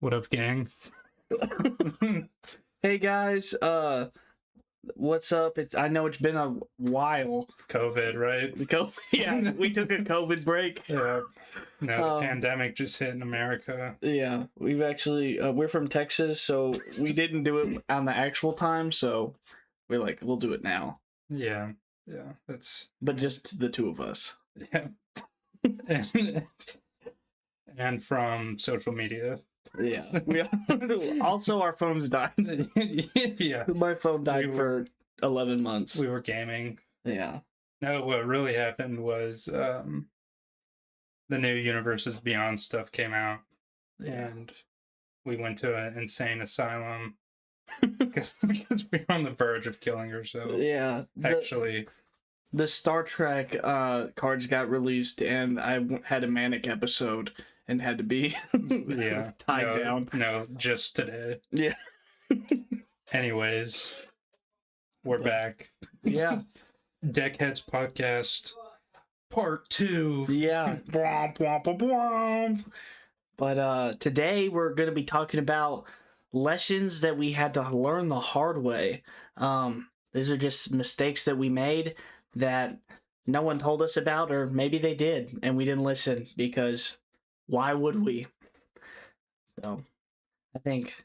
What up, gang? Hey guys, what's up? I know it's been a while. COVID, right? Yeah, we took a COVID break. Yeah. No, the pandemic just hit in America. Yeah, we've actually we're from Texas, so we didn't do it on the actual time, so we're like, we'll do it now. Yeah, But just the two of us. yeah. and from social media. Yeah. Also, our phones died. Yeah. My phone died for 11 months. We were gaming. Yeah. No, what really happened was the new Universes Beyond stuff came out, and we went to an insane asylum because we were on the verge of killing ourselves. Yeah. Actually, the Star Trek cards got released, and I had a manic episode and had to be tied down. No, just today. Yeah. Anyways, we're back. Yeah. Deckheads Podcast Part 2. Yeah. But today we're going to be talking about lessons that we had to learn the hard way. These are just mistakes that we made that no one told us about, or maybe they did and we didn't listen, because why would we? So I think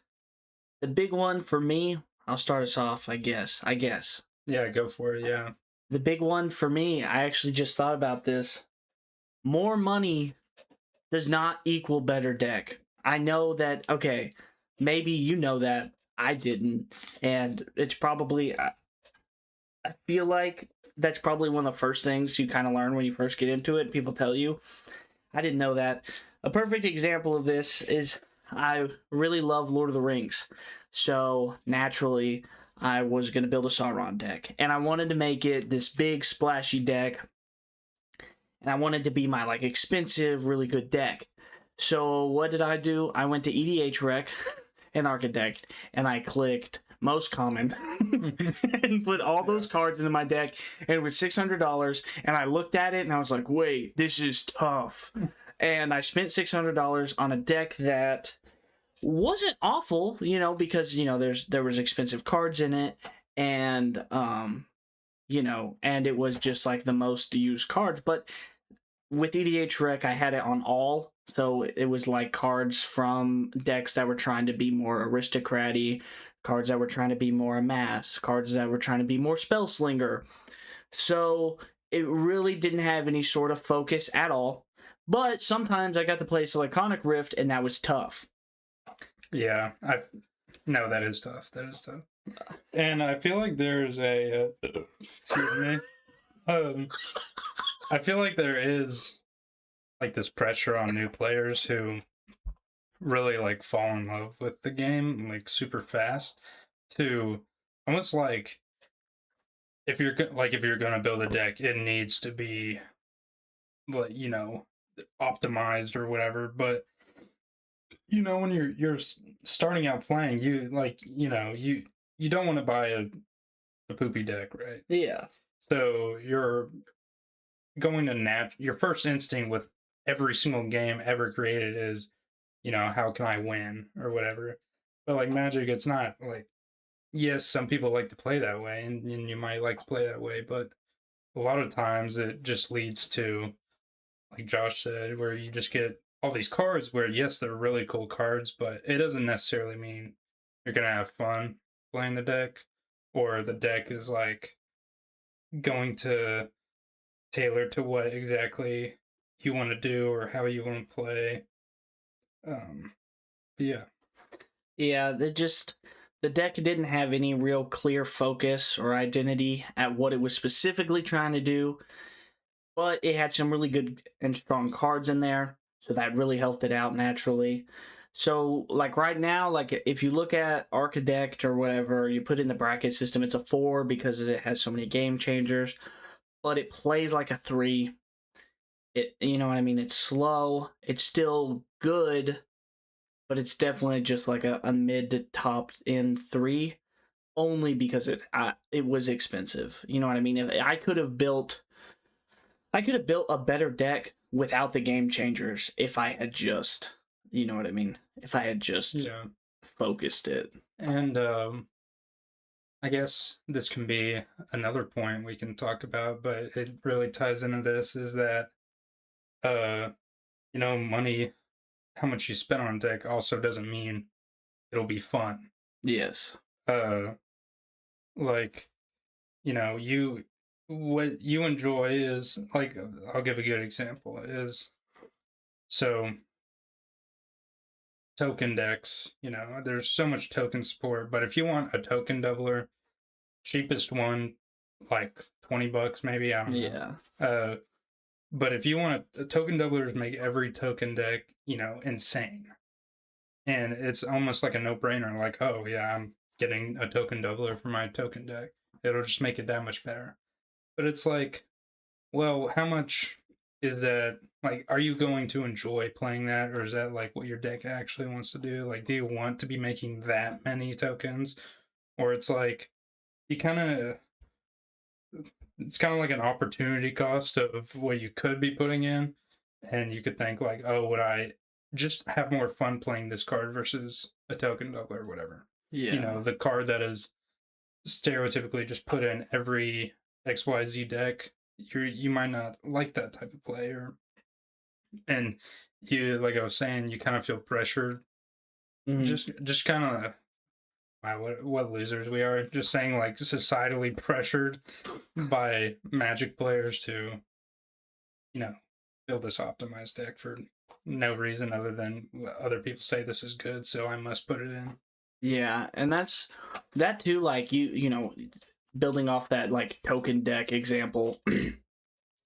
the big one for me, I'll start us off, I guess. Yeah, go for it, yeah. The big one for me, I actually just thought about this. More money does not equal better deck. I know that, okay, maybe you know that, I didn't, and it's probably, I feel like that's probably one of the first things you kind of learn when you first get into it. People tell you. I didn't know that. A perfect example of this is I really love Lord of the Rings. So naturally, I was going to build a Sauron deck. And I wanted to make it this big, splashy deck. And I wanted to be my like expensive, really good deck. So what did I do? I went to EDH Rec and Architect, and I clicked most common and put all those cards into my deck, and it was $600. And I looked at it and I was like, wait, this is tough. And I spent $600 on a deck that wasn't awful, because there was expensive cards in it, and and it was just like the most used cards. But with EDH Rec, I had it on all, so it was like cards from decks that were trying to be more aristocrat-y, cards that were trying to be more amass, cards that were trying to be more spellslinger. So it really didn't have any sort of focus at all. But sometimes I got to play Siliconic Rift, and that was tough. Yeah, no, that is tough. And I feel like there's a excuse me. I feel like there is like this pressure on new players who really like fall in love with the game like super fast, to almost like if you're going to build a deck, it needs to be like optimized or whatever. But when you're starting out playing, you don't want to buy a poopy deck, right? Yeah. So you're going to your first instinct with every single game ever created is, how can I win or whatever. But like Magic, it's not like, yes, some people like to play that way, and you might like to play that way, but a lot of times it just leads to, like Josh said, where you just get all these cards where, yes, they're really cool cards, but it doesn't necessarily mean you're going to have fun playing the deck, or the deck is like going to tailor to what exactly you want to do or how you want to play. Yeah. Yeah, the deck didn't have any real clear focus or identity at what it was specifically trying to do, but it had some really good and strong cards in there, so that really helped it out naturally. So, like right now, like if you look at Architect or whatever, you put in the bracket system, it's a 4 because it has so many game changers, but it plays like a 3. You know what I mean? It's slow. It's still good, but it's definitely just like a mid to top end 3, only because it was expensive. You know what I mean? If I could have built a better deck without the game changers if I had just You know what I mean? If I had just Yeah. focused it. And I guess this can be another point we can talk about, but it really ties into this is that uh money, how much you spend on a deck also doesn't mean it'll be fun. Yes. Uh like, you what you enjoy is like, I'll give a good example is, so token decks, there's so much token support, but if you want a token doubler, cheapest one, like $20 maybe, I don't know. Yeah. But if you want token doublers make every token deck, insane. And it's almost like a no-brainer, like, oh yeah, I'm getting a token doubler for my token deck. It'll just make it that much better. But it's like, well, how much is that? Like, are you going to enjoy playing that, or is that like what your deck actually wants to do? Like, do you want to be making that many tokens? Or it's like, you kind of, it's kind of like an opportunity cost of what you could be putting in. And you could think, like, oh, would I just have more fun playing this card versus a token doubler or whatever? Yeah. The card that is stereotypically just put in every XYZ deck, you might not like that type of play, and you, like I was saying, you kind of feel pressured. Mhm. Just kind of, wow, what losers we are. Just saying, like, societally pressured by Magic players to, you know, build this optimized deck for no reason other than other people say this is good, so I must put it in. Yeah, and that's that too. Like building off that like token deck example,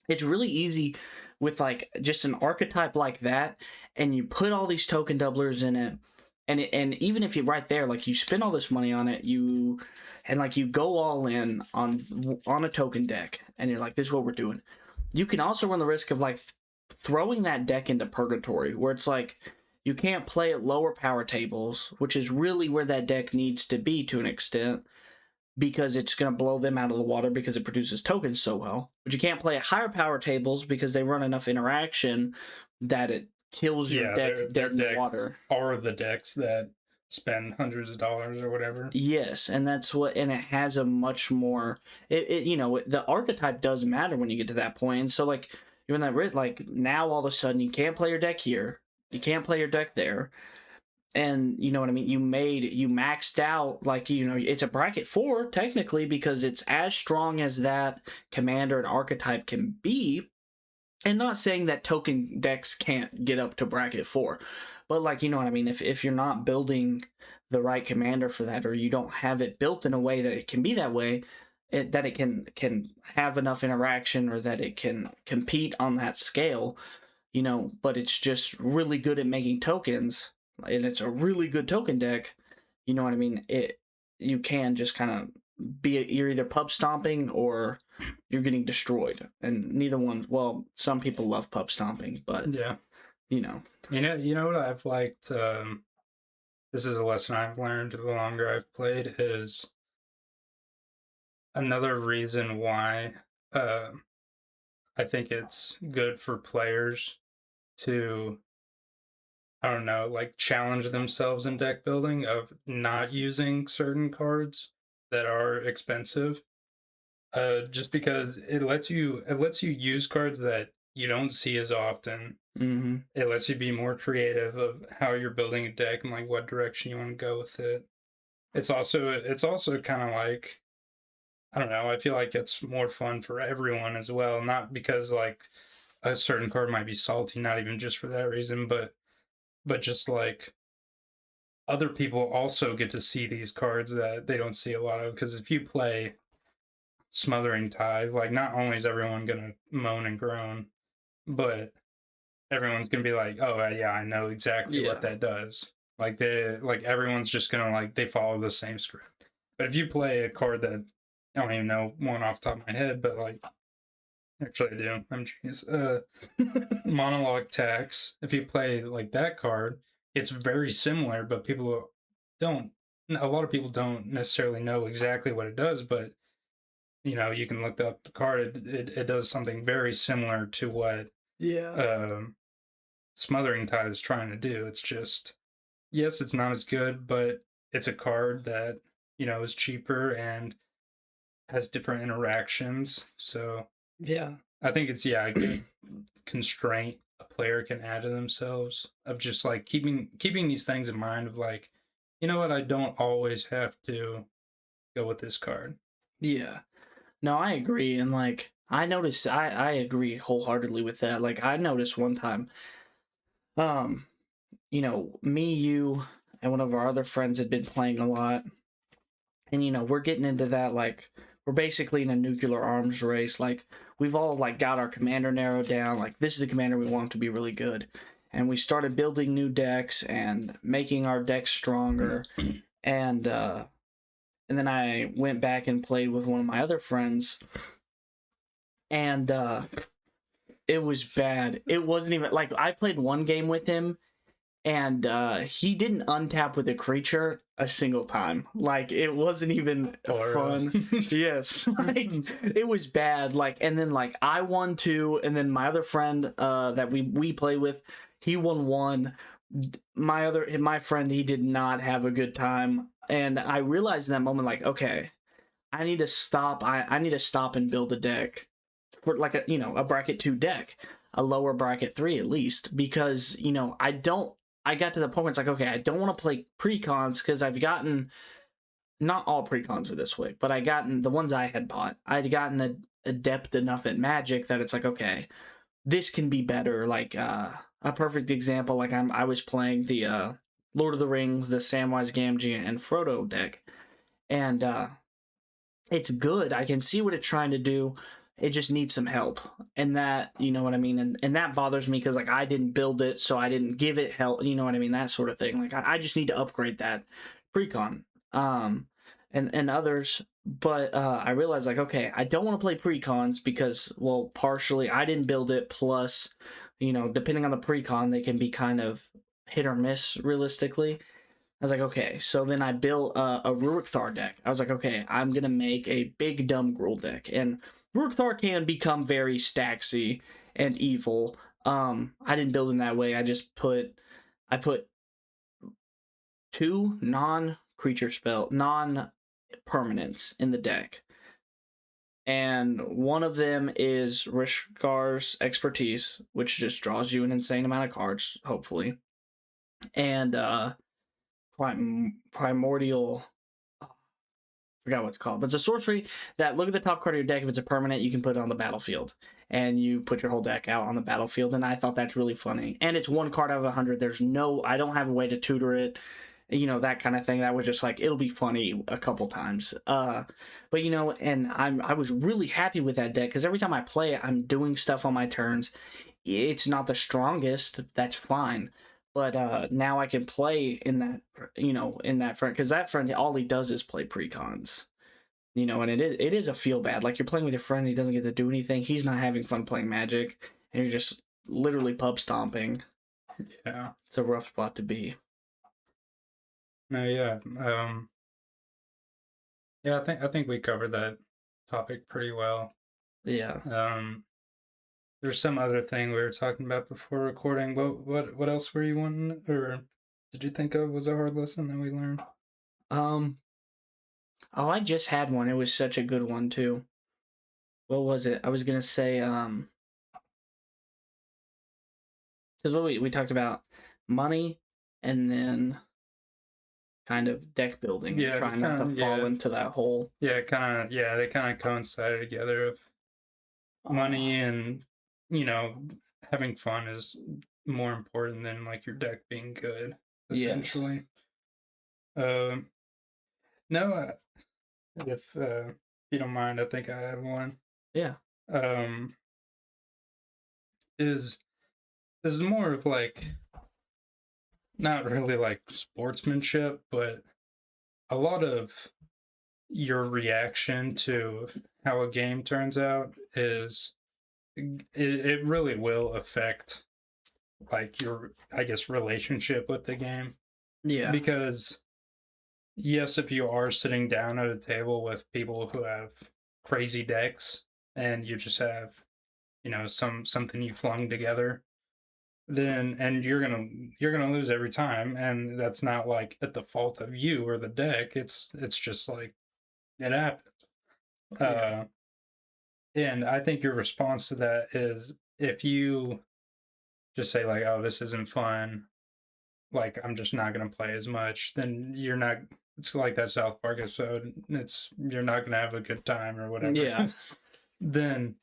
it's really easy with like just an archetype like that, and you put all these token doublers in it, and even if you right there, like you spend all this money on it, and like you go all in on a token deck, and you're like, this is what we're doing. You can also run the risk of like throwing that deck into purgatory, where it's like you can't play at lower power tables, which is really where that deck needs to be to an extent, because it's going to blow them out of the water because it produces tokens so well. But you can't play at higher power tables because they run enough interaction that it kills your Yeah, deck their dead in the deck water. are the decks that spend hundreds of dollars or whatever. Yes, and that's what, and it has a much more. The archetype does matter when you get to that point, and so like you're in that risk. Like now, all of a sudden, you can't play your deck here, you can't play your deck there, and you know what I mean. You maxed out, like it's a bracket 4 technically because it's as strong as that commander and archetype can be. And not saying that token decks can't get up to bracket 4, but like you know what I mean. If you're not building the right commander for that, or you don't have it built in a way that it can be that way, that it can have enough interaction, or that it can compete on that scale, but it's just really good at making tokens, and it's a really good token deck. You know what I mean? You can just kind of you're either pub stomping or you're getting destroyed, and neither one. Well, some people love pub stomping, but Yeah. you know, You know what I've liked. This is a lesson I've learned the longer I've played, is another reason why uh, I think it's good for players to, I don't know, like challenge themselves in deck building of not using certain cards that are expensive. Just because it lets you use cards that you don't see as often. mm-hmm. It lets you be more creative of how you're building a deck and like what direction you want to go with it. It's also kind of like, I don't know, I feel like it's more fun for everyone as well, not because like a certain card might be salty, not even just for that reason, but just like other people also get to see these cards that they don't see a lot of, because if you play Smothering Tithe, like not only is everyone gonna moan and groan, but everyone's gonna be like, "Oh yeah, I know exactly Yeah, what that does." Like everyone's just gonna, like, they follow the same script. But if you play a card that I don't even know one off the top of my head, but like, actually I do. I'm genius. Monologue Tax. If you play like that card, it's very similar, but people don't. A lot of people don't necessarily know exactly what it does, but you can look up the card. It does something very similar to what yeah, um Smothering Tithe is trying to do. It's just, yes, it's not as good, but it's a card that, is cheaper and has different interactions. So Yeah. I think it's, a good constraint a player can add to themselves of just like keeping these things in mind of like, you know what, I don't always have to go with this card. Yeah. No, I agree. And like, I noticed, I agree wholeheartedly with that. Like, I noticed one time, um, me, you, and one of our other friends had been playing a lot. And, we're getting into that, like, we're basically in a nuclear arms race. Like, we've all, like, got our commander narrowed down. Like, this is the commander we want to be really good. And we started building new decks and making our decks stronger. And, and then I went back and played with one of my other friends, and it was bad. It wasn't even like I played one game with him, and he didn't untap with a creature a single time. Like it wasn't even fun. Yes, like it was bad. Like and then like I won two, and then my other friend that we play with, he won one. My friend, he did not have a good time, and I realized in that moment like, okay, I need to stop. I need to stop and build a deck for like a bracket 2 deck, a lower bracket 3 at least, because I got to the point where it's like, okay, I don't want to play precons because I've gotten, not all precons are this way, but I gotten the ones I had bought. I'd gotten adept enough at Magic that it's like, okay, this can be better. Like a perfect example, like I was playing the Lord of the Rings, the Samwise Gamgee and Frodo deck, and it's good. I can see what it's trying to do. It just needs some help. And that, you know what I mean? And that bothers me because, like, I didn't build it, so I didn't give it help. You know what I mean? That sort of thing. Like, I just need to upgrade that precon. And others. But I realized, like, okay, I don't want to play precons because, well, partially I didn't build it. Plus, depending on the precon, they can be kind of hit or miss realistically. I was like, okay. So then I built a Rurik Thar deck. I was like, okay, I'm gonna make a big dumb Gruul deck, and Rurik Thar can become very stacksy and evil. I didn't build in that way. I put two non permanents in the deck, and one of them is Rishgar's Expertise, which just draws you an insane amount of cards, hopefully, and primordial, I forgot what it's called, but it's a sorcery that look at the top card of your deck. If it's a permanent, you can put it on the battlefield, and you put your whole deck out on the battlefield. And I thought that's really funny. And it's one card out of 100. I don't have a way to tutor it, that kind of thing. That was just like, it'll be funny a couple times. But and I was really happy with that deck because every time I play it, I'm doing stuff on my turns. It's not the strongest. That's fine. But now I can play in that, in that friend, because that friend, all he does is play precons, and it is a feel bad. Like you're playing with your friend, he doesn't get to do anything. He's not having fun playing Magic, and you're just literally pub stomping. Yeah, it's a rough spot to be. No, yeah, yeah. I think we covered that topic pretty well. Yeah. There's some other thing we were talking about before recording. What else were you wanting, or did you think of was a hard lesson that we learned? Oh, I just had one. It was such a good one too. What was it? I was gonna say because what we talked about money, and then kind of deck building, and trying not to fall into that hole. Yeah, they kind of coincided together of money and having fun is more important than like your deck being good, essentially. Yes. No, if you don't mind, I think I have one. Yeah. Is this is more of like not really like sportsmanship, but a lot of your reaction to how a game turns out is it really will affect like your, I guess, relationship with the game. Yeah. Because yes, if you are sitting down at a table with people who have crazy decks and you just have, something you flung together, then and you're gonna lose every time, and that's not like at the fault of you or the deck. It's just like it happens. Yeah. Uh, and I think your response to that is if you just say like, "Oh, this isn't fun," like I'm just not gonna play as much, then you're not. It's like that South Park episode. It's you're not gonna have a good time or whatever. Yeah. Then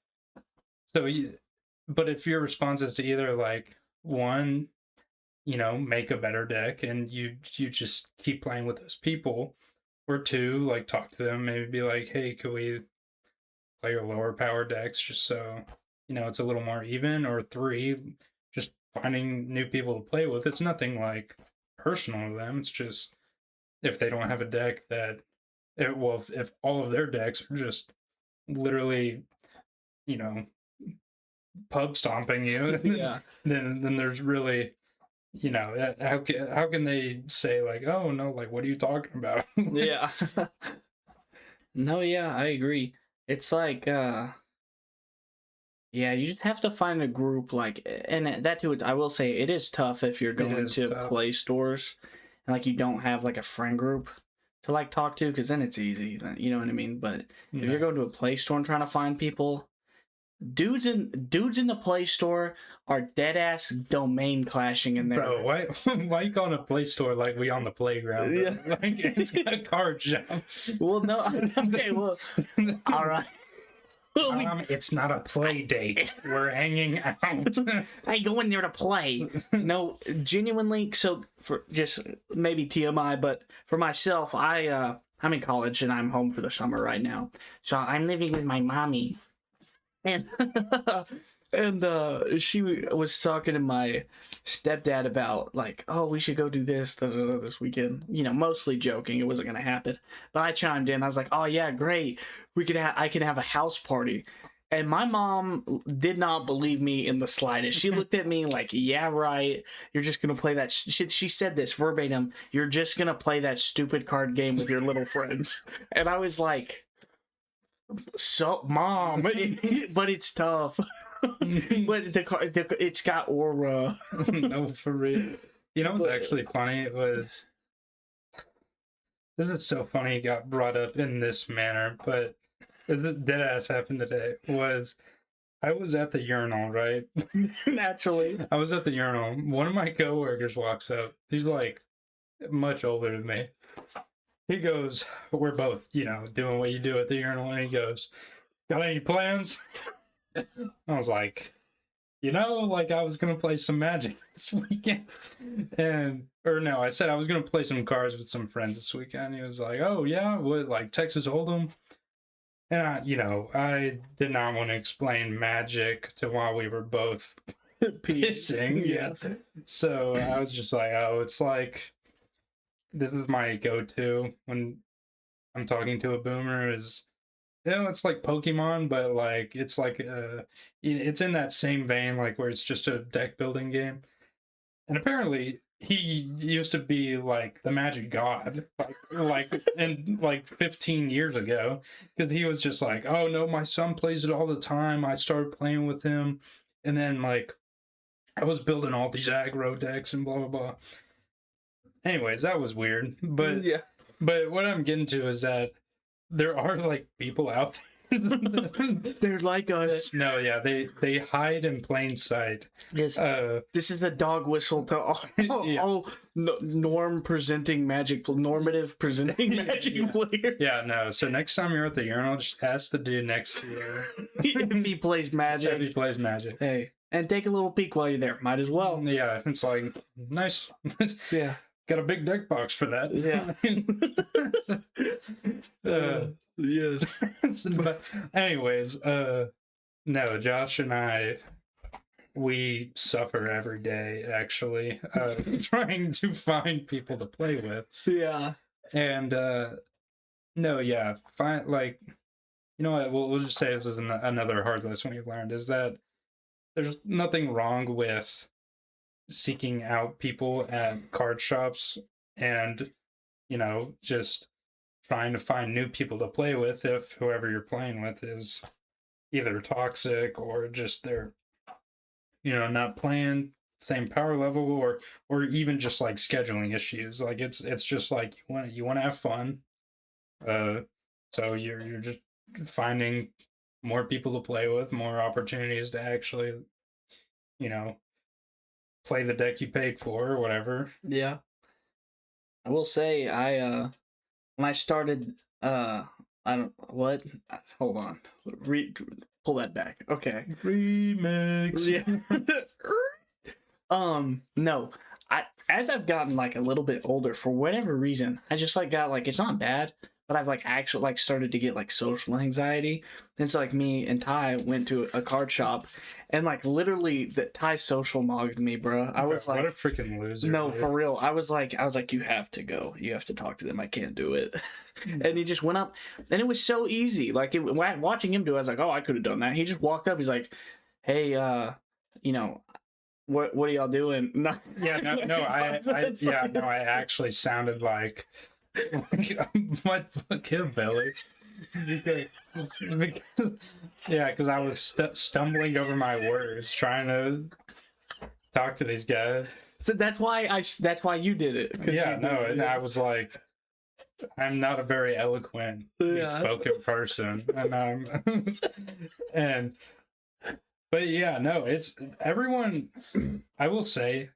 so you, but if your response is to either like one, make a better deck and you just keep playing with those people, or two, like talk to them, maybe be like, hey, could we play your lower power decks just so it's a little more even, or three, just finding new people to play with. It's nothing like personal to them. It's just if they don't have a deck that if all of their decks are just literally you know pub stomping you, Yeah. then there's really how can they say like, oh no, like what are you talking about? Yeah. No, yeah, I agree. It's like yeah, you just have to find a group like, and that too. I will say it is tough if you're It going is to tough. play stores and like you don't have like a friend group to like talk to, because then it's easy. You know what I mean? But if you're going to a play store and trying to find people, dudes in the play store are dead ass domain clashing in there. Bro, why you calling a play store like we on the playground? Bro? Yeah. Like it's a card shop. Well, no, okay, well, all right. It's not a play date. We're hanging out. I go in there to play. No, genuinely. So for just maybe TMI, but for myself, I'm in college and I'm home for the summer right now. So I'm living with my mommy, and and she was talking to my stepdad about like, oh, we should go do this this weekend. Mostly joking. It wasn't gonna happen, but I chimed in. I was like, oh yeah, great. I can have a house party. And my mom did not believe me in the slightest. She looked at me like, yeah, right. You're just going to play that. She said this verbatim. You're just going to play that stupid card game with your little friends. And I was like, so, Mom, but it's tough. But it's got aura. No, for real. You know what's actually funny? It was. This is so funny. It got brought up in this manner, but this dead ass happened today. I was at the urinal, right? Naturally. I was at the urinal. One of my coworkers walks up. He's like much older than me. He goes, we're both, doing what you do at the urinal, and he goes, got any plans? I was like, like I was gonna play some Magic this weekend. Or no, I said I was gonna play some cards with some friends this weekend. He was like, oh yeah, what, like Texas Hold'em? And I did not want to explain Magic to while we were both pissing. Yeah. So I was just like, oh, it's like, this is my go-to when I'm talking to a boomer is, it's like Pokemon, but like, it's like, it's in that same vein, like where it's just a deck building game. And apparently he used to be like the Magic God, and like 15 years ago, because he was just like, oh no, my son plays it all the time. I started playing with him, and then like I was building all these aggro decks and blah blah blah. Anyways, that was weird, but Yeah. But what I'm getting to is that there are like people out there. They're like us. No, yeah, they hide in plain sight. Yes. This is a dog whistle to all normative presenting Magic player. Yeah, no. So next time you're at the urinal, just ask the dude next to you if he plays Magic. if he plays Magic. Hey, and take a little peek while you're there. Might as well. Yeah, it's like nice. Yeah. Got a big deck box for that. Yeah. Yes. But anyways, no, Josh and I, we suffer every day actually, trying to find people to play with. Yeah. And no, yeah, fine. Like, you know what? We'll just say this is another hard lesson we've learned is that there's nothing wrong with seeking out people at card shops and just trying to find new people to play with if whoever you're playing with is either toxic or just they're not playing same power level, or even just like scheduling issues. Like it's just like you want to have fun. So you're just finding more people to play with, more opportunities to actually, you know, play the deck you paid for or whatever. Yeah. I will say when I started I don't what hold on. Pull that back. Okay. Remix. Yeah. No. As I've gotten like a little bit older, for whatever reason, I just like got like, it's not bad, but I've like actually like started to get like social anxiety. And so like me and Ty went to a card shop, and like literally that Ty social mogged me, bro. I was What like, a freaking loser. no, dude. for real. I was like, you have to go. You have to talk to them. I can't do it. And he just went up, and it was so easy. Like watching him do it, I was like, oh, I could have done that. He just walked up. He's like, hey, you know, what are y'all doing? No. Yeah, no, I actually sounded like what kid Billy. Because, because I was stumbling over my words trying to talk to these guys. So that's why you did it. Yeah, no, and I was like, I'm not a very eloquent spoken person, and but yeah, no, it's everyone. I will say,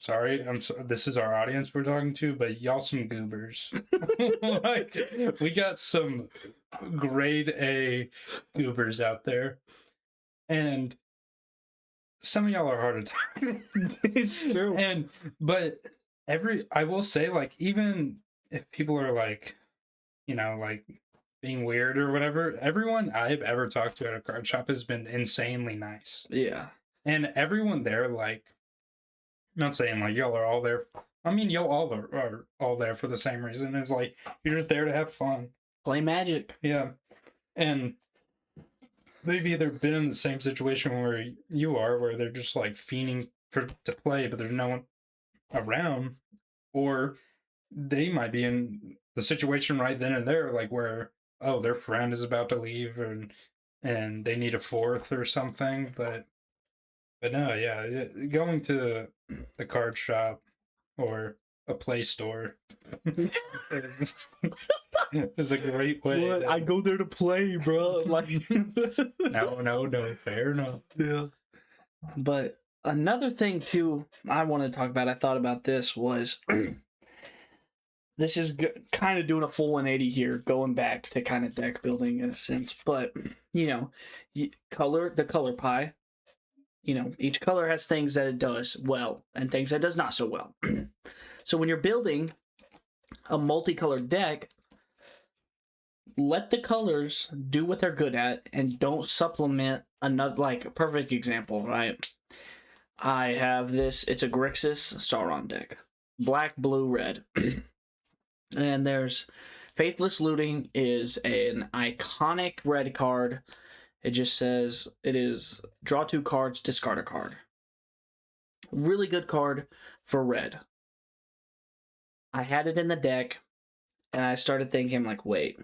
sorry, this is our audience we're talking to, but y'all some goobers. Like, we got some grade A goobers out there, and some of y'all are hard to talk. It's true. But I will say, like, even if people are like, like being weird or whatever, everyone I've ever talked to at a card shop has been insanely nice. Yeah. And everyone there, like, not saying like y'all are all there. I mean, y'all all are all there for the same reason. Is like, you're just there to have fun. Play Magic. Yeah. And they've either been in the same situation where you are, where they're just like fiending to play, but there's no one around, or they might be in the situation right then and there, like where their friend is about to leave and they need a fourth or something. But no, yeah, going to the card shop or a play store is a great way. What? I go there to play, bro. Like, no, fair enough. yeah. But another thing too, I want to talk about. I thought about this was. This is kind of doing a full 180 here, going back to kind of deck building in a sense. But, the color pie, each color has things that it does well and things that it does not so well. So when you're building a multicolored deck, let the colors do what they're good at and don't supplement another, like a perfect example, right? I have this, it's a Grixis Sauron deck. Black, blue, red. And there's Faithless Looting is an iconic red card. It just says it is draw 2 cards, discard a card. Really good card for red. I had it in the deck, and I started thinking, like, wait,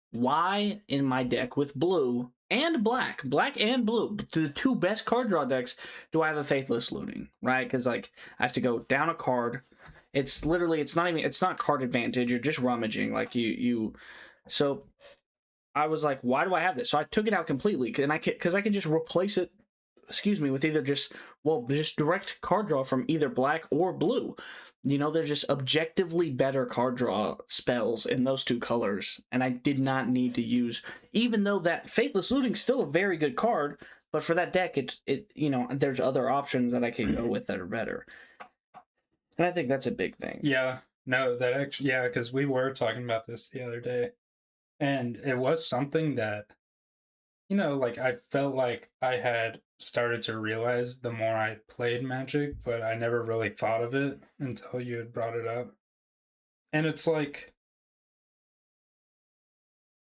why in my deck with blue and black and blue, the 2 best card draw decks, do I have a Faithless Looting, right? Because, like, I have to go down a card. It's literally, it's not card advantage. You're just rummaging. Like so I was like, why do I have this? So I took it out completely, because I can just replace it, with either just direct card draw from either black or blue. They're just objectively better card draw spells in those 2 colors. And I did not need to use, even though that Faithless Looting is still a very good card, but for that deck, there's other options that I can go with that are better. And I think that's a big thing. Yeah, no, that actually, yeah, because we were talking about this the other day, and it was something that, like I felt like I had started to realize the more I played Magic, but I never really thought of it until you had brought it up. And it's like,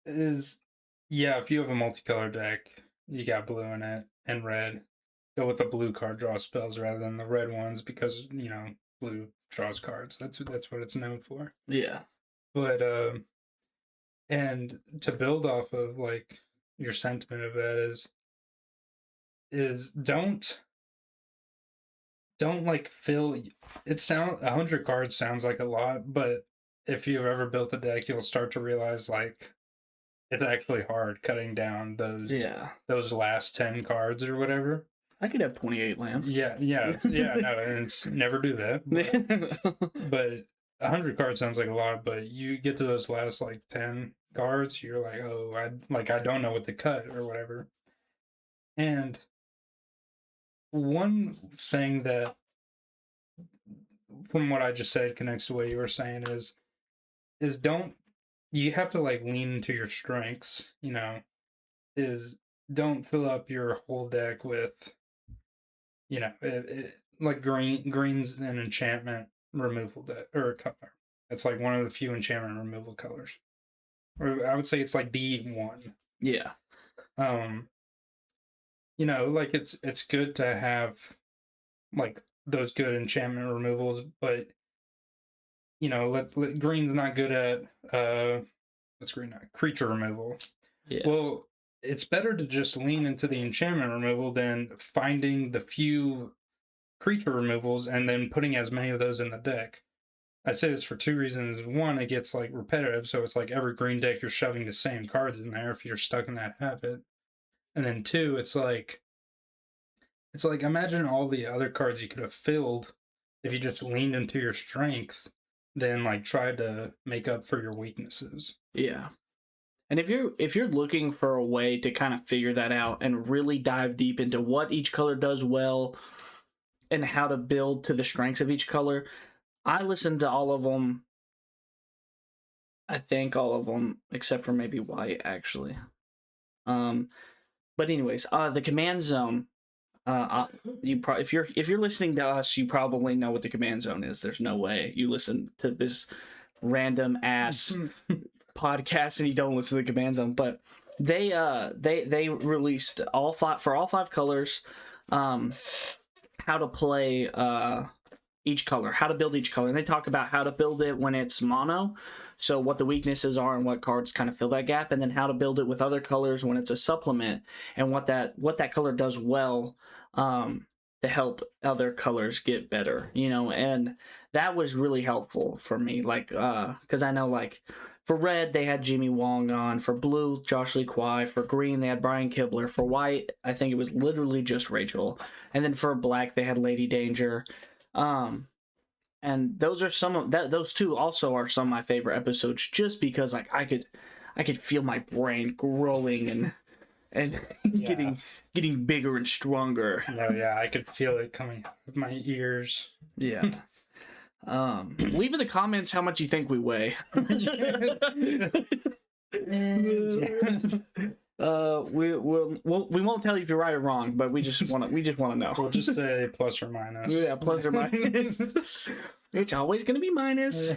if you have a multicolored deck, you got blue in it and red, go with the blue card draw spells rather than the red ones, because, blue draws cards. That's what it's known for. Yeah. But and to build off of like your sentiment of that is don't don't like fill it. 100 cards sounds like a lot, but if you've ever built a deck, you'll start to realize like it's actually hard cutting down those last 10 cards or whatever. I could have 28 lands. Yeah, no, and it's never do that. But 100 cards sounds like a lot, but you get to those last like 10 cards, you're like, oh, I don't know what to cut or whatever. And one thing that, from what I just said, connects to what you were saying is don't, you have to like lean into your strengths, is don't fill up your whole deck with, like green's an enchantment removal deck or color. It's like one of the few enchantment removal colors. Or I would say it's like the one. Yeah. Like it's good to have like those good enchantment removals, but green's not good at what's green not creature removal. Yeah. Well, it's better to just lean into the enchantment removal than finding the few creature removals and then putting as many of those in the deck. I say this for two reasons. One, it gets like repetitive, so it's like every green deck you're shoving the same cards in there if you're stuck in that habit. And then two, it's like imagine all the other cards you could have filled if you just leaned into your strength, then like tried to make up for your weaknesses. Yeah. And if you're looking for a way to kind of figure that out and really dive deep into what each color does well and how to build to the strengths of each color, I listened to all of them. I think all of them except for maybe white, actually. But anyways, the command zone. If you're listening to us, you probably know what the command zone is. There's no way you listen to this random ass podcast and you don't listen to the command zone. But they released all five colors, how to play each color, how to build each color. And they talk about how to build it when it's mono, so what the weaknesses are and what cards kind of fill that gap, and then how to build it with other colors when it's a supplement and what that color does well to help other colors get better, and that was really helpful for me, like because I know like for red they had Jimmy Wong on, for blue Josh Lee Kwai, for green they had Brian Kibler, for white I think it was literally just Rachel, and then for black they had Lady Danger. And those are those two also are some of my favorite episodes, just because like I could feel my brain growing and Yeah. getting bigger and stronger. Oh yeah, I could feel it coming out of my ears. Yeah. Leave in the comments how much you think we weigh. We won't tell you if you're right or wrong, but we just want to know. We'll just say plus or minus. Yeah, plus or minus. It's always gonna be minus.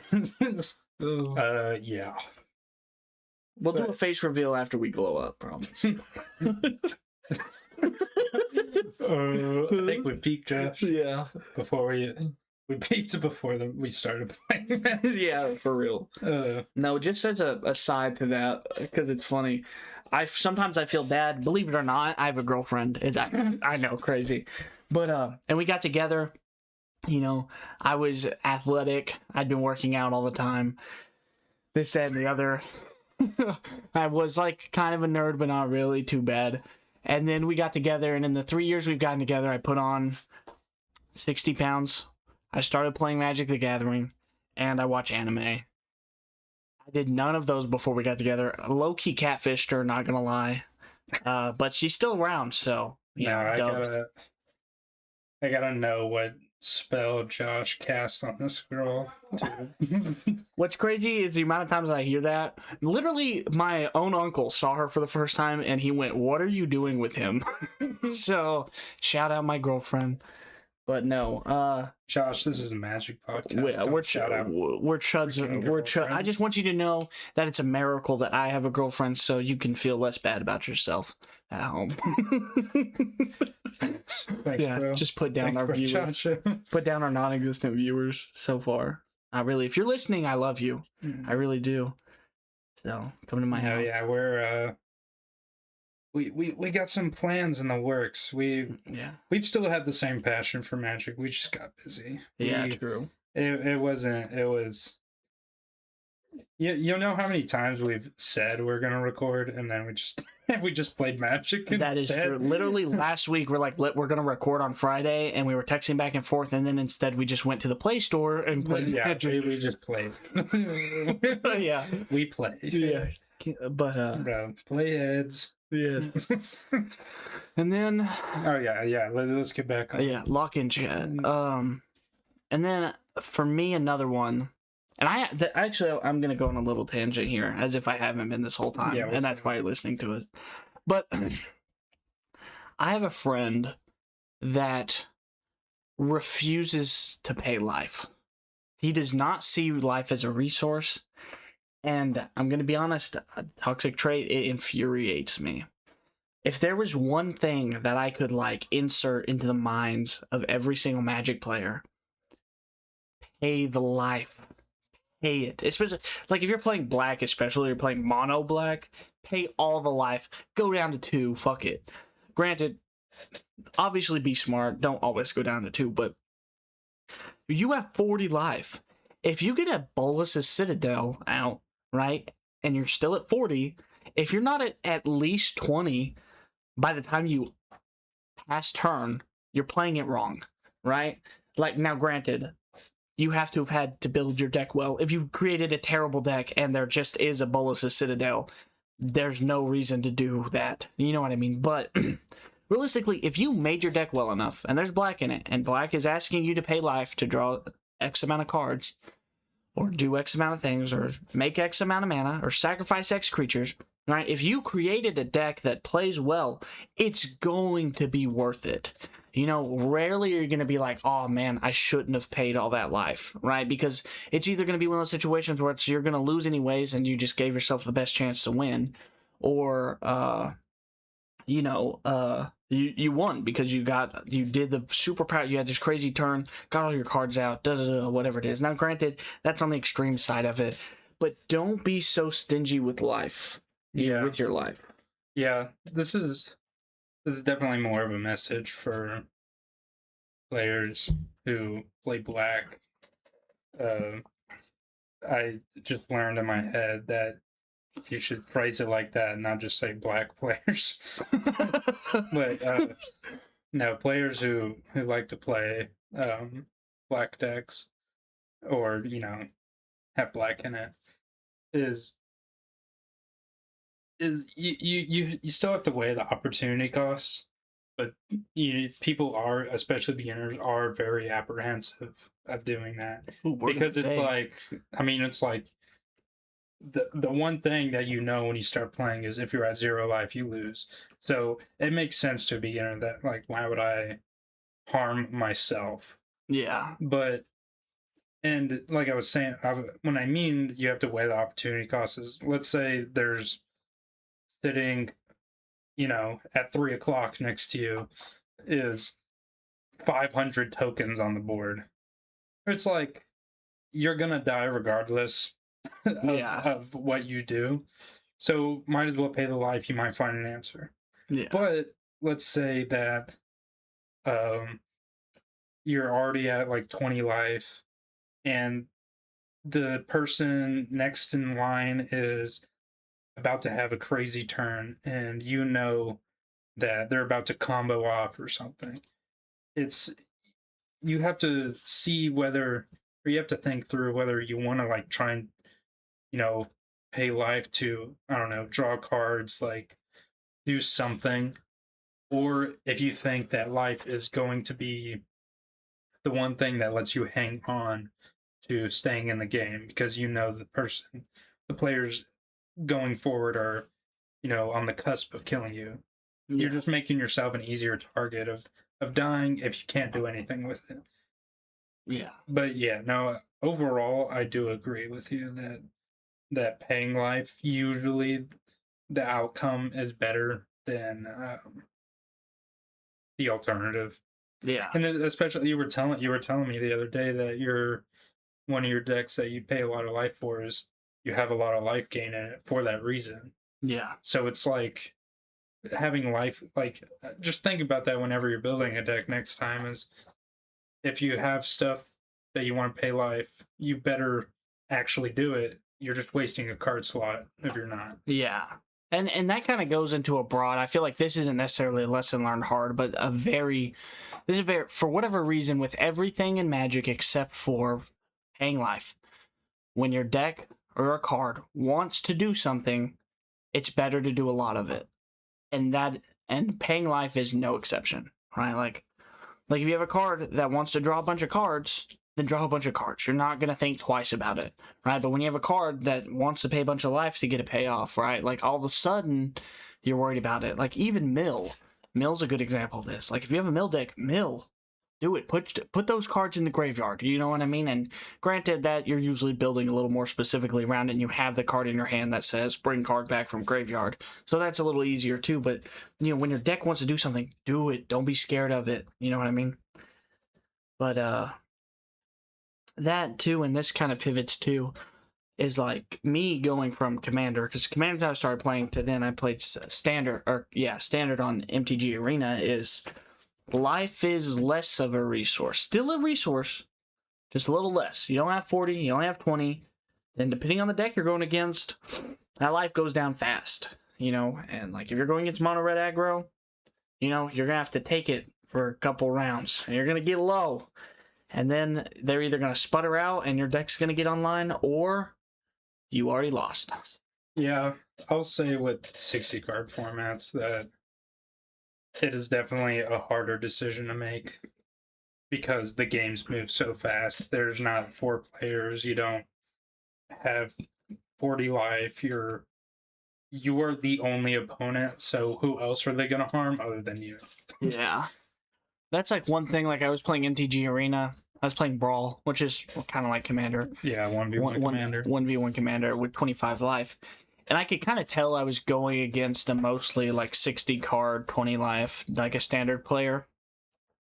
Yeah. We'll do a face reveal after we glow up, promise. I think we peaked, Josh. Yeah. Before we peaked before we started playing. Yeah, for real. No, just as a side to that, because it's funny. Sometimes I feel bad. Believe it or not, I have a girlfriend. I know, crazy. But and we got together. I was athletic. I'd been working out all the time. This, that, and the other. I was like kind of a nerd, but not really too bad. And then we got together, and in the 3 years we've gotten together, I put on 60 pounds. I started playing Magic the Gathering, and I watch anime. I did none of those before we got together. Low-key catfished her, not gonna lie. But she's still around, so yeah. No, I gotta know what spell Josh cast on this girl. What's crazy is the amount of times I hear that. Literally, my own uncle saw her for the first time, and he went, "What are you doing with him?" So, shout out my girlfriend. But no, Josh, this is a Magic podcast. We're chuds. I just want you to know that it's a miracle that I have a girlfriend, so you can feel less bad about yourself at home. Thanks, yeah, bro. just put down our viewers. Put down our non-existent viewers so far. Really, if you're listening, I love you. I really do. So come to my house. Yeah, we're we got some plans in the works. We've still had the same passion for Magic. We just got busy. Yeah, true. It wasn't. It was. You know how many times we've said we're gonna record and then we just played Magic instead? That is true. Literally last week we're like, we're gonna record on Friday, and we were texting back and forth, and then instead we just went to the Play Store and played Magic. We just played. Yeah, we played. Yeah, but bro, play heads. Yeah. And then oh yeah. Let's get back on. Yeah, lock in chat. And then for me another one. And I'm gonna go on a little tangent here, as if I haven't been this whole time, and that's why you're listening to it. But I have a friend that refuses to pay life. He does not see life as a resource, and I'm gonna be honest, a toxic trait, it infuriates me. If there was one thing that I could like insert into the minds of every single Magic player, pay the life. Pay it. Especially like if you're playing black, especially you're playing mono black, pay all the life. Go down to 2. Fuck it. Granted, obviously be smart. Don't always go down to 2, but you have 40 life. If you get a Bolus's Citadel out, right, and you're still at 40, if you're not at least 20 by the time you pass turn, you're playing it wrong, right? Like, now granted, you have to have had to build your deck well. If you created a terrible deck and there just is a Bolus's Citadel, there's no reason to do that. You know what I mean? But realistically, if you made your deck well enough, and there's black in it, and black is asking you to pay life to draw X amount of cards, or do X amount of things, or make X amount of mana, or sacrifice X creatures, right? If you created a deck that plays well, it's going to be worth it. You know, rarely are you going to be like, oh man, I shouldn't have paid all that life, right? Because it's either going to be one of those situations where you're going to lose anyways and you just gave yourself the best chance to win, or, you won because you did the super power, you had this crazy turn, got all your cards out, whatever it is. Now, granted, that's on the extreme side of it, but don't be so stingy with life. Yeah. With your life. Yeah, this is definitely more of a message for players who play black. I just learned in my head that you should phrase it like that and not just say black players. But no, players who like to play black decks or, have black in it is you still have to weigh the opportunity costs, but people are, especially beginners, are very apprehensive of doing that. Because it's like, it's like the one thing that when you start playing is if you're at 0 life, you lose. So it makes sense to a beginner that, like, why would I harm myself? Yeah. But, and like I was saying, when I mean you have to weigh the opportunity costs, is let's say there's sitting, at 3 o'clock next to you is 500 tokens on the board. It's like, you're gonna die regardless of what you do. So might as well pay the life, you might find an answer. Yeah. But let's say that you're already at like 20 life and the person next in line is about to have a crazy turn and you know that they're about to combo off or something. You have to see whether, or you have to think through whether you want to like try and, pay life to, I don't know, draw cards, like do something. Or if you think that life is going to be the one thing that lets you hang on to staying in the game because the players going forward are, on the cusp of killing you. Yeah. You're just making yourself an easier target of dying if you can't do anything with it. Yeah. But yeah, no, overall, I do agree with you that paying life, usually the outcome is better than the alternative. Yeah. And especially you were telling me the other day that one of your decks that you pay a lot of life for is you have a lot of life gain in it for that reason. Yeah. So it's like having life, like, just think about that whenever you're building a deck next time, is if you have stuff that you want to pay life, you better actually do it. You're just wasting a card slot if you're not. Yeah. And that kind of goes into a broad, I feel like this isn't necessarily a lesson learned hard, but this is very, for whatever reason, with everything in Magic except for paying life, when your deck or a card wants to do something, it's better to do a lot of it. And paying life is no exception, right? Like if you have a card that wants to draw a bunch of cards, then draw a bunch of cards. You're not going to think twice about it, right? But when you have a card that wants to pay a bunch of life to get a payoff, right? Like all of a sudden, you're worried about it. Like even Mill's a good example of this. Like if you have a Mill deck, do it. Put those cards in the graveyard. You know what I mean? And granted that you're usually building a little more specifically around it, and you have the card in your hand that says bring card back from graveyard. So that's a little easier too. But when your deck wants to do something, do it. Don't be scared of it. You know what I mean? But that too, and this kind of pivots too, is like me going from Commander, because Commander I started playing to then I played Standard on MTG Arena, is life is less of a resource. Still a resource, just a little less. You don't have 40, you only have 20. Then depending on the deck you're going against, that life goes down fast. And like if you're going against mono red aggro, you're gonna have to take it for a couple rounds, and you're gonna get low. And then they're either going to sputter out and your deck's going to get online, or you already lost. Yeah, I'll say with 60 card formats that it is definitely a harder decision to make because the games move so fast. There's not 4 players. You don't have 40 life. You are the only opponent, so who else are they going to harm other than you? Yeah. That's like one thing. Like I was playing MTG Arena. I was playing Brawl, which is kind of like Commander. Yeah, 1v1 Commander. 1v1 Commander with 25 life. And I could kind of tell I was going against a mostly like 60 card, 20 life, like a standard player.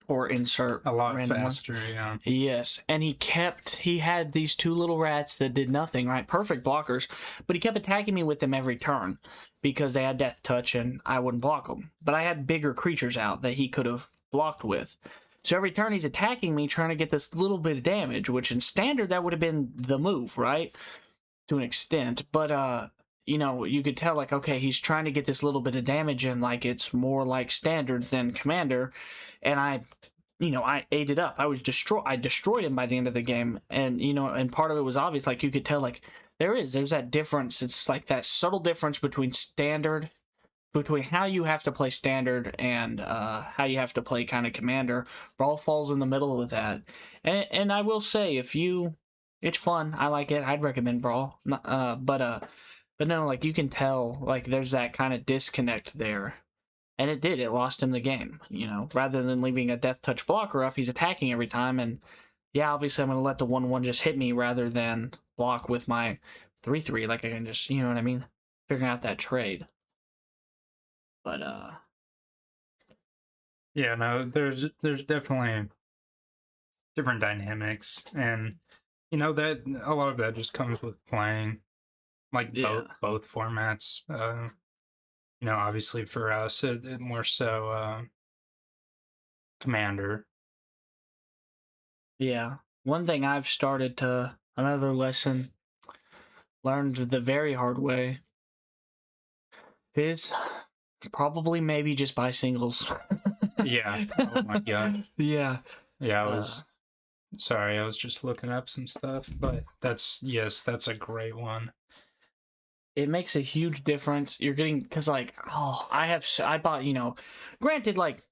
Or insert a lot faster, yeah. Yes. And he had these 2 little rats that did nothing, right? Perfect blockers. But he kept attacking me with them every turn because they had Death Touch and I wouldn't block them. But I had bigger creatures out that he could have blocked with. So every turn he's attacking me, trying to get this little bit of damage, which in Standard that would have been the move, right? To an extent. But you could tell like, okay, he's trying to get this little bit of damage and like it's more like Standard than Commander. And I ate it up. I destroyed him by the end of the game. And and part of it was obvious, like you could tell like there's that difference. It's like that subtle difference between how you have to play Standard and how you have to play kind of Commander. Brawl falls in the middle of that. And I will say, it's fun. I like it. I'd recommend Brawl. But no, like you can tell, like there's that kind of disconnect there. And it lost him the game, rather than leaving a Death Touch blocker up, he's attacking every time. And yeah, obviously I'm going to let the 1/1 just hit me rather than block with my 3/3. Like I can just, you know what I mean? Figuring out that trade. But yeah, no, there's definitely different dynamics, and that a lot of that just comes with playing like both formats. Obviously for us it more so Commander. Yeah. One thing I've started to, another lesson learned the very hard way, is probably maybe just buy singles. Yeah. Oh my god. Yeah. Yeah, I was just looking up some stuff, but that's a great one. It makes a huge difference. You're getting, because like, I bought, granted, like,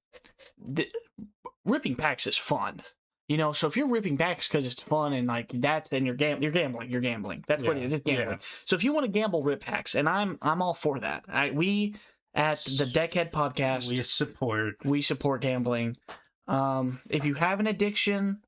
ripping packs is fun. So if you're ripping packs because it's fun and like that's, then you're gambling. That's what it is. It's gambling. Yeah. So if you want to gamble rip packs, and I'm all for that. We at the Deckhead Podcast, we support gambling. If you have an addiction,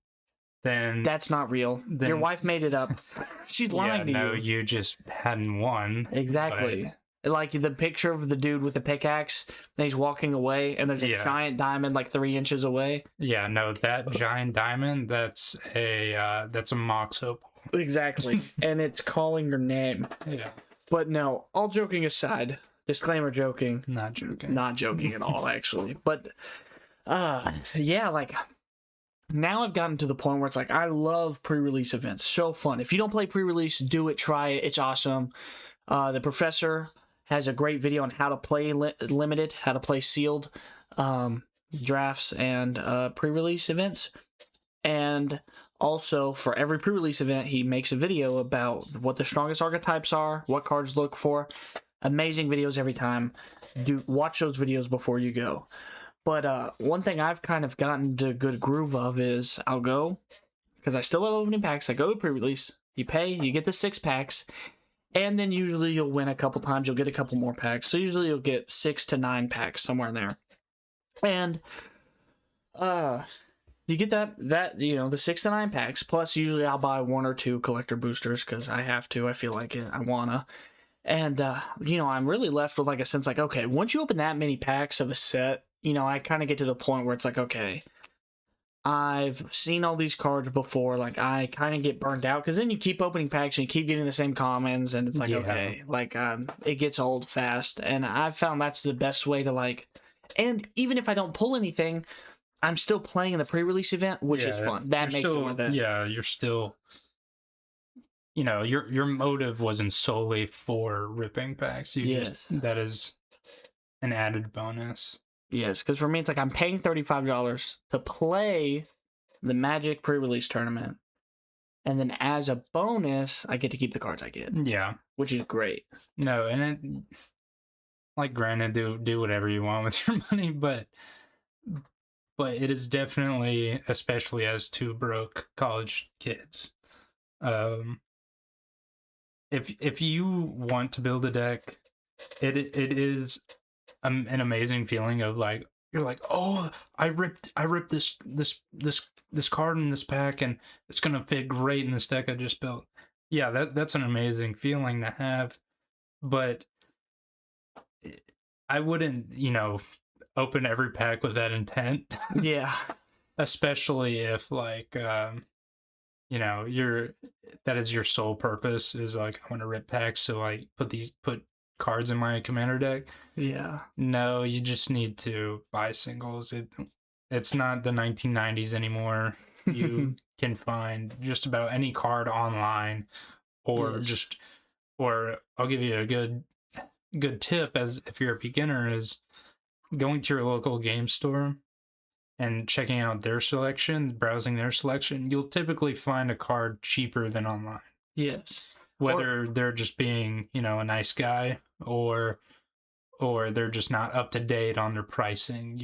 then that's not real. Your wife made it up. She's lying to you. No, you just hadn't won. Exactly. Like the picture of the dude with the pickaxe, and he's walking away, and there's a giant diamond like 3 inches away. Yeah, no, that giant diamond, that's a Mox Opal. Exactly. And it's calling your name. Yeah. But no, all joking aside, Disclaimer: joking. Not joking. Not joking at all, actually. But yeah, like now I've gotten to the point where it's like I love pre-release events. So fun. If you don't play pre-release, do it. Try it. It's awesome. The professor has a great video on how to play limited, how to play sealed drafts and pre-release events. And also, for every pre-release event, he makes a video about what the strongest archetypes are, what cards look for. Amazing videos every time. Watch those videos before you go. But one thing I've kind of gotten to a good groove of is I'll go, because I still have opening packs, I go to pre-release, you pay, you get the 6 packs, and then usually you'll win a couple times, you'll get a couple more packs. So usually you'll get 6 to 9 packs, somewhere in there. And you get that you know, the 6 to 9 packs, plus usually I'll buy 1 or 2 collector boosters because I have to. I feel like it. I wanna. And you know, I'm really left with like a sense like, okay, once you open that many packs of a set, you know, I kind of get to the point where it's like, okay, I've seen all these cards before. Like, I kind of get burned out because then you keep opening packs and you keep getting the same commons, and it's like, okay, like it gets old fast. And I've found that's the best way to like. And even if I don't pull anything, I'm still playing in the pre-release event, which is fun. That makes it worth it. Yeah, you're still, you know, your motive wasn't solely for ripping packs. That is an added bonus. Yes, because for me, it's like I'm paying $35 to play the Magic pre-release tournament, and then as a bonus, I get to keep the cards I get. Yeah, which is great. No, and it, like, granted, do whatever you want with your money, but it is definitely, especially as 2 broke college kids, if you want to build a deck, it is an amazing feeling of like, you're like, oh, I ripped this card in this pack, and it's gonna fit great in this deck I just built. Yeah, that's an amazing feeling to have, but I wouldn't, you know, open every pack with that intent. Yeah. Especially if, like, you know, that is your sole purpose, is like, I want to rip packs to like put cards in my commander deck. Yeah. No, you just need to buy singles. It's not the 1990s anymore. You can find just about any card online, or or I'll give you a good tip, as if you're a beginner, is going to your local game store and checking out their selection, browsing their selection. You'll typically find a card cheaper than online. Yes. Whether they're just being, you know, a nice guy, or they're just not up to date on their pricing.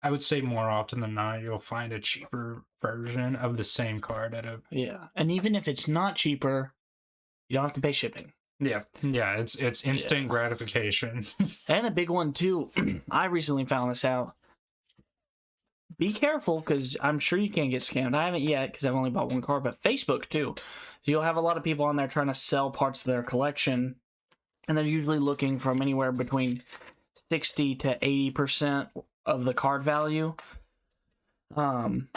I would say more often than not, you'll find a cheaper version of the same card at a... Yeah. And even if it's not cheaper, you don't have to pay shipping. Yeah. Yeah, it's instant gratification. And a big one too, I recently found this out. Be careful, because I'm sure you can't get scammed. I haven't yet, because I've only bought 1 card, but Facebook too. So you'll have a lot of people on there trying to sell parts of their collection, and they're usually looking from anywhere between 60 to 80% of the card value. And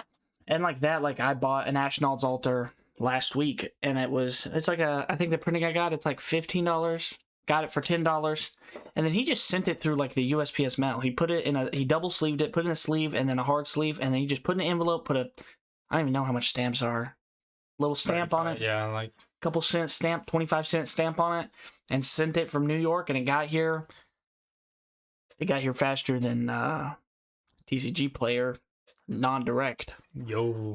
like that, like I bought an Ashnod's Altar last week, and it's like I think the printing I got, it's like $15. Got it for $10, and then he just sent it through like the USPS mail. He put it he double sleeved it, put it in a sleeve, and then a hard sleeve, and then he just put in an envelope, I don't even know how much stamps are. Little stamp on it. Yeah, like couple cent stamp, 25-cent stamp on it, and sent it from New York, and it got here faster than TCG Player non-direct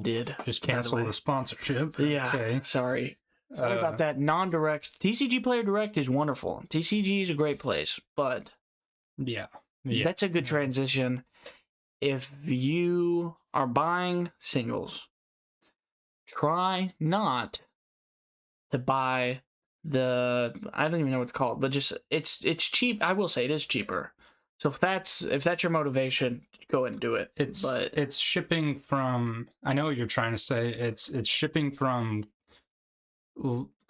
did. Just cancel the sponsorship. Yeah, okay. Sorry about that. Non-direct. TCG Player Direct is wonderful. TCG is a great place, but yeah, that's a good transition. If you are buying singles, try not to buy I don't even know what it's called, but just it's cheap. I will say it is cheaper. So if that's your motivation, go ahead and do it. It's shipping from, I know what you're trying to say. It's shipping from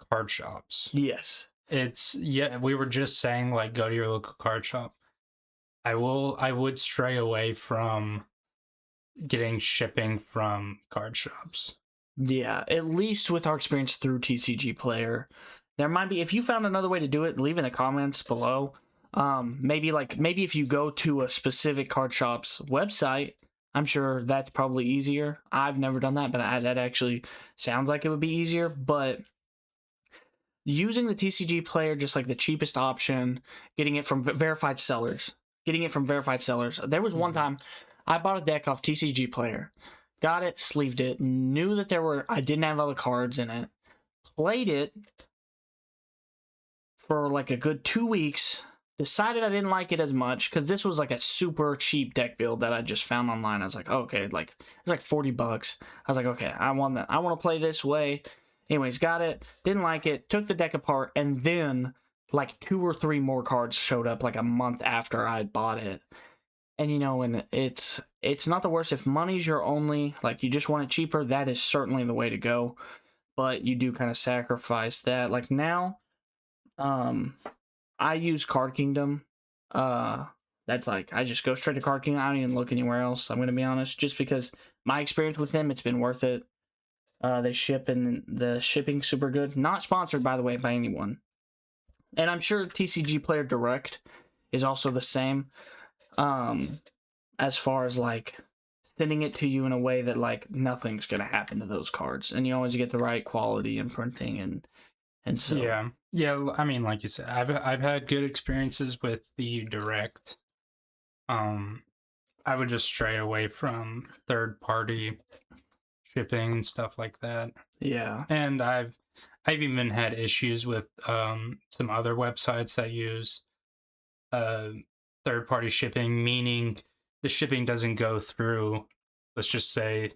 card shops. Yes. We were just saying, like, go to your local card shop. I would stray away from getting shipping from card shops. Yeah, at least with our experience through TCG Player. There might be, if you found another way to do it, leave in the comments below. Maybe if you go to a specific card shop's website, I'm sure that's probably easier. I've never done that, but that actually sounds like it would be easier. But using the TCG player, just like the cheapest option, getting it from verified sellers. There was one time I bought a deck off TCG player, got it, sleeved it, knew that I didn't have all the cards in it, played it for like a good 2 weeks, decided I didn't like it as much because this was like a super cheap deck build that I just found online. I was like, okay, like it's like $40. I was like, okay, I want that. I want to play this way. Anyways, got it, didn't like it, took the deck apart, and then like 2 or 3 more cards showed up like a month after I bought it. And and it's not the worst. If money's your only, like you just want it cheaper, that is certainly the way to go. But you do kind of sacrifice that. Like now, I use Card Kingdom. That's like I just go straight to Card Kingdom. I don't even look anywhere else. I'm gonna be honest, just because my experience with them, it's been worth it. They ship and the shipping's super good. Not sponsored, by the way, by anyone. And I'm sure TCG Player Direct is also the same. As far as like sending it to you in a way that like nothing's gonna happen to those cards, and you always get the right quality and printing and so yeah. I mean, like you said, I've had good experiences with the direct. I would just stray away from third party shipping and stuff like that. Yeah, and I've even had issues with some other websites that use third party shipping, meaning the shipping doesn't go through, let's just say,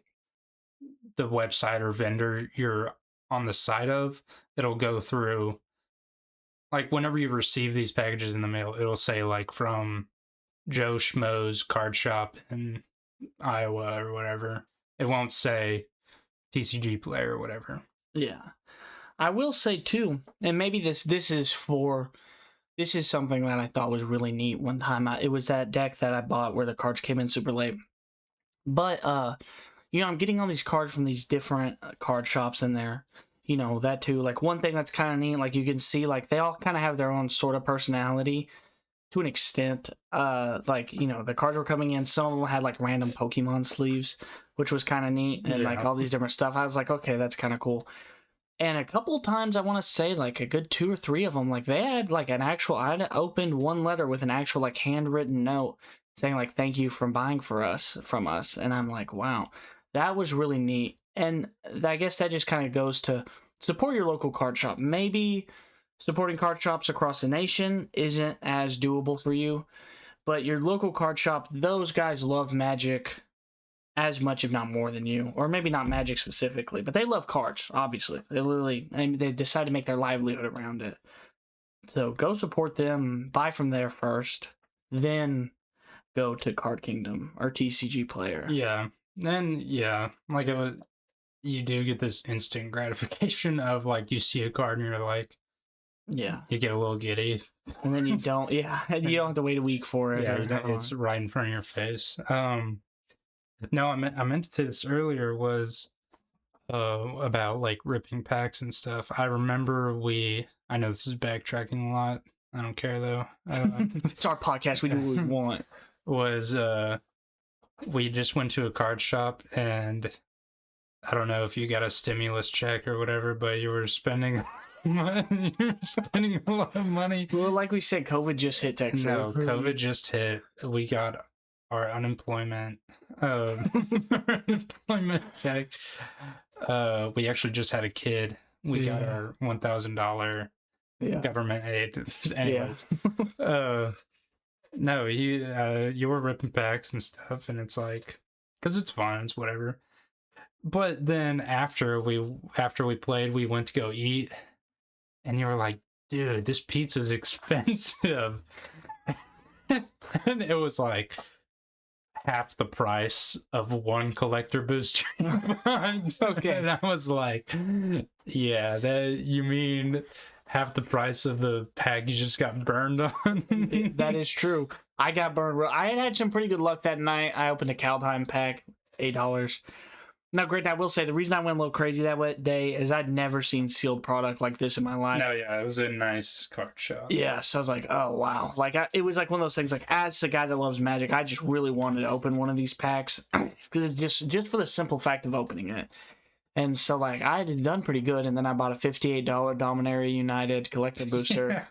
the website or vendor you're on the side of. It'll go through, like, whenever you receive these packages in the mail, it'll say like from Joe Schmo's card shop in Iowa or whatever. It won't say TCG Player or whatever. Yeah, I will say too, and maybe this is something that I thought was really neat. One time, it was that deck that I bought where the cards came in super late. But I'm getting all these cards from these different card shops in there. That too. Like one thing that's kind of neat, like you can see, like they all kind of have their own sort of personality to an extent. Like the cards were coming in. Some of them had like random Pokemon sleeves, which was kind of neat, and like all these different stuff. I was like, okay, that's kind of cool. And a couple times, I want to say like a good 2 or 3 of them, like they had like an actual, I had opened one letter with an actual like handwritten note saying like, thank you for buying from us. And I'm like, wow, that was really neat. And I guess that just kind of goes to support your local card shop. Maybe supporting card shops across the nation isn't as doable for you, but your local card shop, those guys love Magic as much, if not more than you, or maybe not Magic specifically, but they love cards, obviously. They decide to make their livelihood around it. So go support them, buy from there first, then go to Card Kingdom or TCG Player. Yeah, and like you do get this instant gratification of like you see a card and you're like, yeah, you get a little giddy, and then you don't. Yeah, you don't have to wait a week for it. Yeah, it's right in front of your face. No, I meant to say this earlier was about like ripping packs and stuff. I remember I know this is backtracking a lot. I don't care though. It's our podcast. We do what we want. We just went to a card shop, and I don't know if you got a stimulus check or whatever, but you were spending a lot of money. Well, like we said, COVID just hit Texas. No, COVID just hit. We got our unemployment check. We actually just had a kid. We got our $1,000 government aid. Anyways, no, you were ripping packs and stuff, and it's like, because it's fun, it's whatever. But then after we played, we went to go eat, and you were like, dude, this pizza's expensive. And it was like half the price of one collector booster. Okay. And I was like, yeah, you mean half the price of the pack you just got burned on? That is true. I got burned. I had some pretty good luck that night. I opened a Kaldheim pack, $8. Now, great. I will say the reason I went a little crazy that day is I'd never seen sealed product like this in my life. No, yeah, it was a nice card show. Yeah, so I was like, oh wow, like it was like one of those things. Like as a guy that loves Magic, I just really wanted to open one of these packs because just for the simple fact of opening it. And so like I had done pretty good, and then I bought a $58 Dominaria United collector booster. Yeah.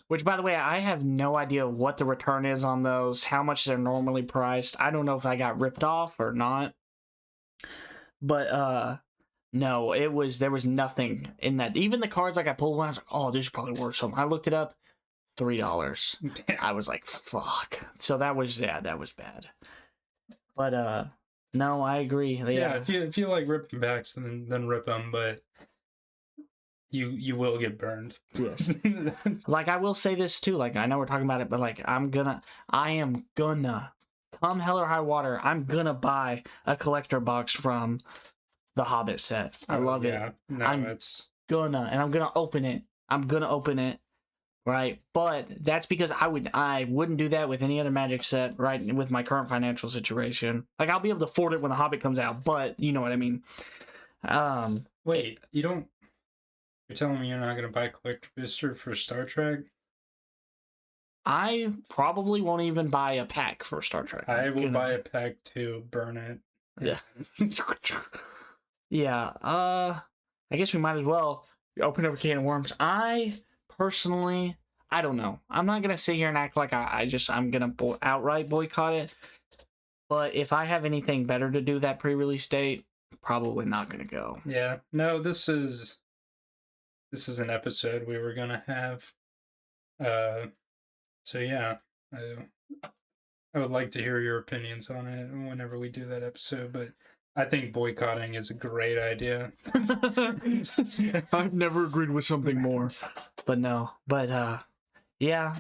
Which, by the way, I have no idea what the return is on those, how much they're normally priced. I don't know if I got ripped off or not. But no, there was nothing in that. Even the cards like I pulled one, I was like, oh, this is probably worth something. I looked it up, $3. I was like, fuck. So that was bad. But no, I agree. Yeah, if you like ripping backs, then rip them, but you will get burned. Yes. Like I will say this too. Like I know we're talking about it, but like I am gonna come hell or high water, I'm gonna buy a collector box from the Hobbit set. I love it. No, I'm gonna open it. Right, but that's because I wouldn't do that with any other Magic set, right? With my current financial situation, like I'll be able to afford it when the Hobbit comes out, but you know what I mean. Wait, you're telling me you're not gonna buy collector booster for Star Trek? I probably won't even buy a pack for Star Trek. I will buy a pack to burn it. Yeah. Yeah. I guess we might as well open up a can of worms. I personally, I don't know. I'm not gonna sit here and act like I'm gonna outright boycott it. But if I have anything better to do that pre-release date, probably not gonna go. Yeah. No, this is an episode we were gonna have. So yeah, I would like to hear your opinions on it whenever we do that episode, but I think boycotting is a great idea. I've never agreed with something more. But no. But yeah.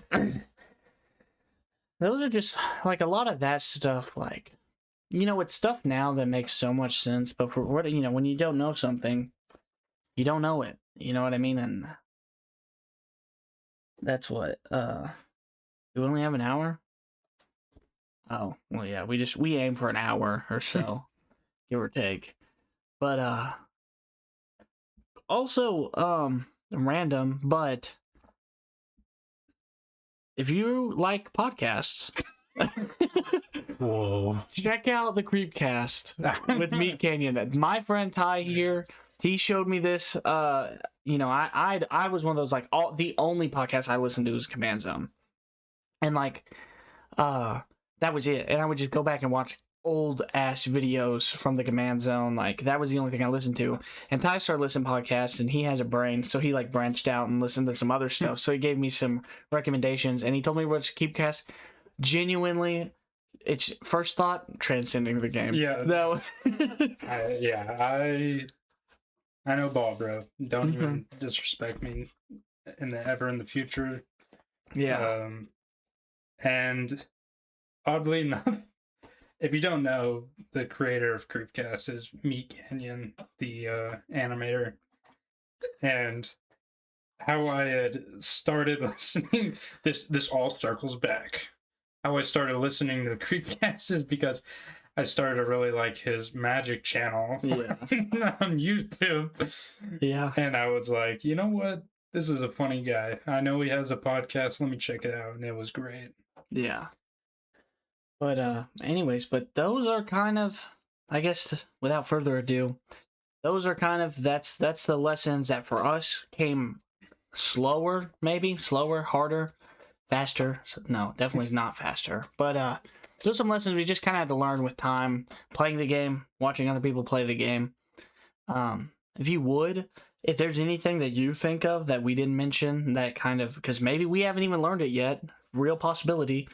Those are just like a lot of that stuff, like it's stuff now that makes so much sense, but for what when you don't know something, you don't know it. You know what I mean? And that's what do we only have an hour? Oh, well yeah, we aim for an hour or so. Give or take. But also random, but if you like podcasts, whoa, check out the Creepcast with Meat Canyon. My friend Ty here, he showed me this. I was one of those the only podcast I listened to was Command Zone, and that was it. And I would just go back and watch old ass videos from the Command Zone. Like that was the only thing I listened to. And Ty started listening to podcasts, and he has a brain, so he branched out and listened to some other stuff. So he gave me some recommendations, and he told me what to Keepcast. Genuinely, it's first thought transcending the game. Yeah. No. I know ball, bro. Don't even disrespect me in the future. Yeah. And oddly enough, if you don't know, the creator of Creepcast is Meat Canyon, the animator. And how I had started listening, this all circles back. How I started listening to the Creepcast is because I started to really like his Magic channel on YouTube. Yeah. And I was like, you know what? This is a funny guy. I know he has a podcast. Let me check it out. And it was great. Yeah. But anyways, but those are kind of, I guess, without further ado, those are kind of, that's the lessons that for us came slower, harder, faster. No, definitely not faster. But those are some lessons we just kind of had to learn with time, playing the game, watching other people play the game. If there's anything that you think of that we didn't mention, that kind of, because maybe we haven't even learned it yet, real possibility,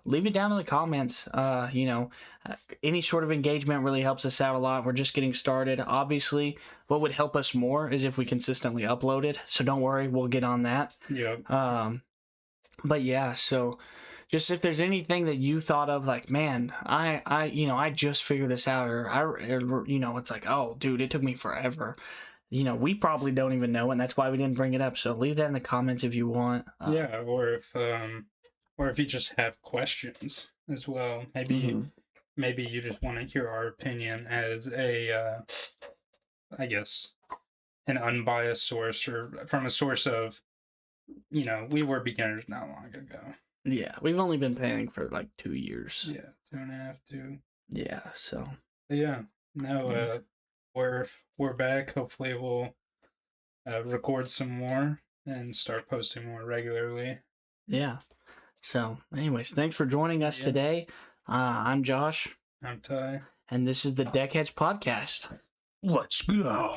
leave it down in the comments. Any sort of engagement really helps us out a lot. We're just getting started. Obviously, what would help us more is if we consistently upload it. So don't worry, we'll get on that. Yeah. But yeah, so just if there's anything that you thought of, like, man, I just figured this out, or it's like, oh, dude, it took me forever. We probably don't even know, and that's why we didn't bring it up. So leave that in the comments if you want. Or if you just have questions as well, maybe maybe you just want to hear our opinion as a, I guess, an unbiased source, or from a source of, we were beginners not long ago. Yeah, we've only been playing for like 2 years. Yeah, 2.5, 2. Yeah, so. But yeah, no, we're back. Hopefully, we'll record some more and start posting more regularly. Yeah. So, anyways, thanks for joining us today. I'm Josh. I'm Ty. And this is the Deckheads Podcast. Let's go.